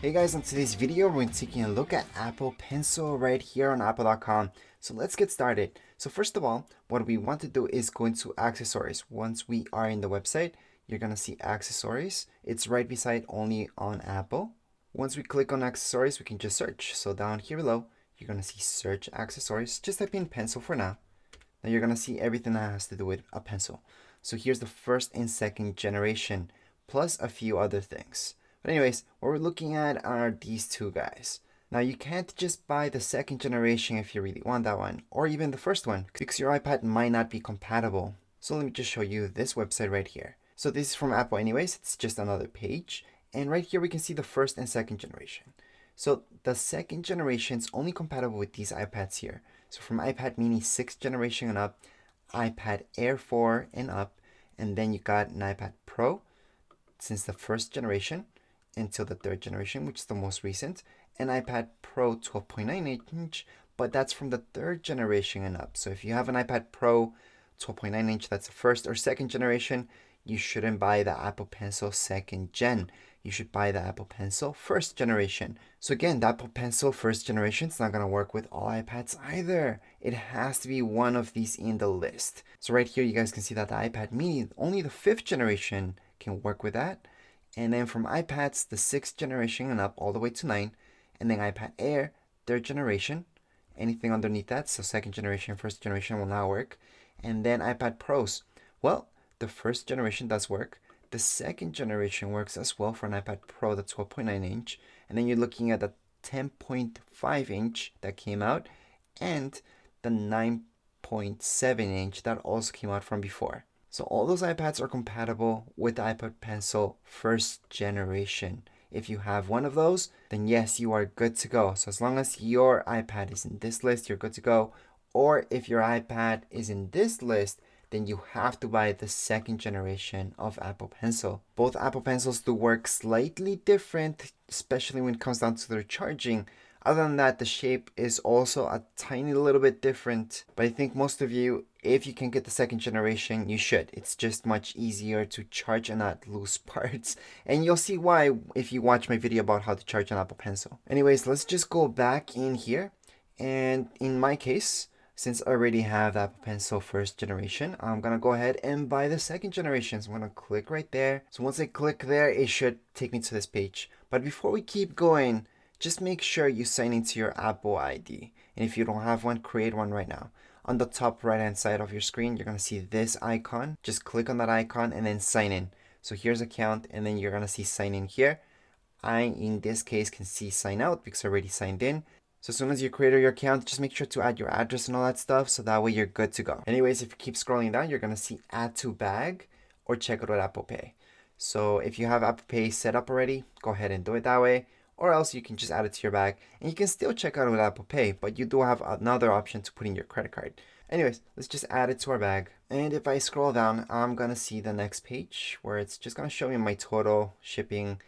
Hey guys, on today's video we're taking a look at Apple Pencil right here on apple.com. So let's get started. So first of all, what we want to do is go into accessories. Once we are in the website, you're going to see accessories. It's right beside only on Apple. Once we click on accessories, we can just search. So down here below, you're going to see search accessories. Just type in pencil for now. Now you're going to see everything that has to do with a pencil. So here's the first and second generation, plus a few other things. But anyways, what we're looking at are these two guys. Now you can't just buy the second generation if you really want that one, or even the first one, because your iPad might not be compatible. So let me just show you this website right here. So this is from Apple anyways, it's just another page. And right here we can see the first and second generation. So the second generation is only compatible with these iPads here. So from iPad mini 6th generation and up, iPad Air 4 and up, and then you got an iPad Pro since the first generation until the third generation, which is the most recent, and iPad Pro 12.9 inch, but that's from the third generation and up. So if you have an iPad Pro 12.9 inch, that's the first or second generation, you shouldn't buy the Apple Pencil second gen. You should buy the Apple Pencil first generation. So again, the Apple Pencil first generation is not going to work with all iPads either. It has to be one of these in the list. So right here, you guys can see that the iPad mini, only the 5th generation can work with that. And then from iPads, the 6th generation and up all the way to 9. And then iPad Air, 3rd generation. Anything underneath that, so 2nd generation, 1st generation will not work. And then iPad Pros. Well, the 1st generation does work. The 2nd generation works as well for an iPad Pro, the 12.9 inch. And then you're looking at the 10.5 inch that came out and the 9.7 inch that also came out from before. So all those iPads are compatible with the iPad Pencil first generation. If you have one of those, then yes, you are good to go. So as long as your iPad is in this list, you're good to go. Or if your iPad is in this list, then you have to buy the 2nd generation of Apple Pencil. Both Apple Pencils do work slightly different, especially when it comes down to their charging. Other than that, the shape is also a tiny little bit different. But I think most of you, if you can get the 2nd generation, you should. It's just much easier to charge and not lose parts. And you'll see why if you watch my video about how to charge an Apple Pencil. Anyways, let's just go back in here. And in my case, since I already have the Apple Pencil first generation, I'm going to go ahead and buy the 2nd generation. So I'm going to click right there. So once I click there, it should take me to this page. But before we keep going, just make sure you sign into your Apple ID. And if you don't have one, create one right now. On the top right hand side of your screen, you're going to see this icon. Just click on that icon and then sign in. So here's account, and then you're going to see sign in here. I, in this case, can see sign out because I already signed in. So as soon as you create your account, just make sure to add your address and all that stuff, so that way you're good to go. Anyways, if you keep scrolling down, you're going to see add to bag or check out with Apple Pay. So if you have Apple Pay set up already, go ahead and do it that way. Or else you can just add it to your bag. And you can still check out with Apple Pay, but you do have another option to put in your credit card. Anyways, let's just add it to our bag. And if I scroll down, I'm going to see the next page where it's just going to show me my total shipping.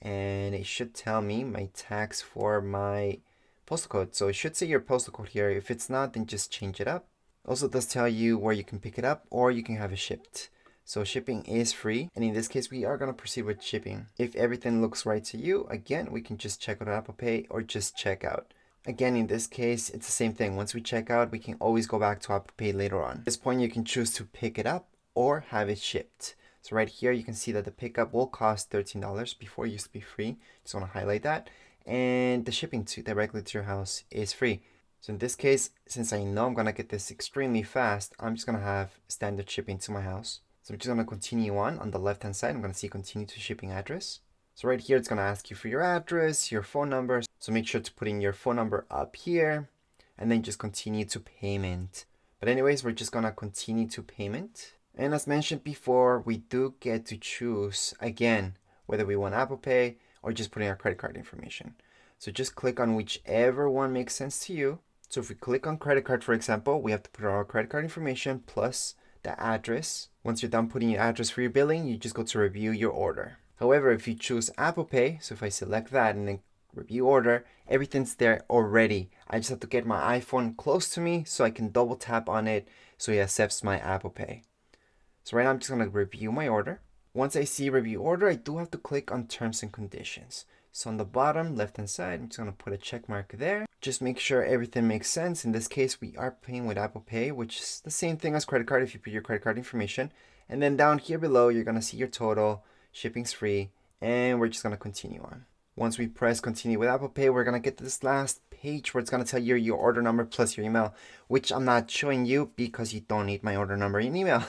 And it should tell me my tax for my postal code. So it should say your postal code here. If it's not, then just change it up. Also, it does tell you where you can pick it up or you can have it shipped. So shipping is free, and in this case, we are going to proceed with shipping. If everything looks right to you, again, we can just check out Apple Pay or just check out. Again, in this case, it's the same thing. Once we check out, we can always go back to Apple Pay later on. At this point, you can choose to pick it up or have it shipped. So right here, you can see that the pickup will cost $13. Before it used to be free. Just want to highlight that. And the shipping directly to your house is free. So in this case, since I know I'm going to get this extremely fast, I'm just going to have standard shipping to my house. So I'm just going to continue on the left hand side. I'm going to see continue to shipping address. So right here, it's going to ask you for your address, your phone number. So make sure to put in your phone number up here and then just continue to payment. But anyways, we're just going to continue to payment. And as mentioned before, we do get to choose again whether we want Apple Pay or just put in our credit card information. So just click on whichever one makes sense to you. So if we click on credit card, for example, we have to put our credit card information plus the address. Once you're done putting your address for your billing, you just go to review your order. However, if you choose Apple Pay, so if I select that and then review order, everything's there already. I just have to get my iPhone close to me so I can double tap on it so it accepts my Apple Pay. So right now I'm just going to review my order. Once I see review order, I do have to click on terms and conditions. So on the bottom left hand side, I'm just going to put a check mark there. Just make sure everything makes sense. In this case, we are paying with Apple Pay, which is the same thing as credit card if you put your credit card information. And then down here below, you're going to see your total, shipping's free, and we're just going to continue on. Once we press continue with Apple Pay, we're going to get to this last page where it's going to tell you your order number plus your email, which I'm not showing you because you don't need my order number and email.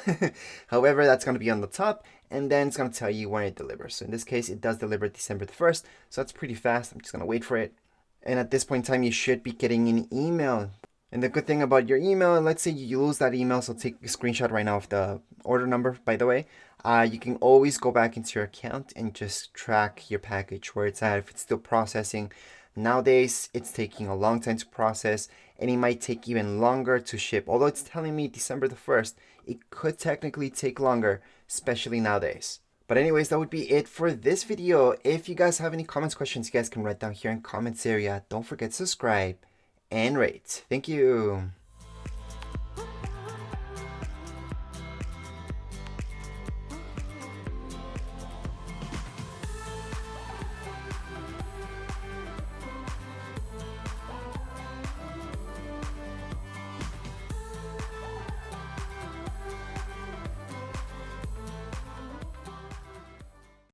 However, that's going to be on the top, and then it's going to tell you when it delivers. So in this case, it does deliver December the 1st, so that's pretty fast. I'm just going to wait for it. And at this point in time, you should be getting an email. And the good thing about your email, let's say you lose that email, so take a screenshot right now of the order number, by the way. You can always go back into your account and just track your package, where it's at, if it's still processing. Nowadays, it's taking a long time to process, and it might take even longer to ship. Although it's telling me December the 1st, it could technically take longer, especially nowadays. But anyways, that would be it for this video. If you guys have any comments, questions, you guys can write down here in comments area. Don't forget to subscribe and rate. Thank you.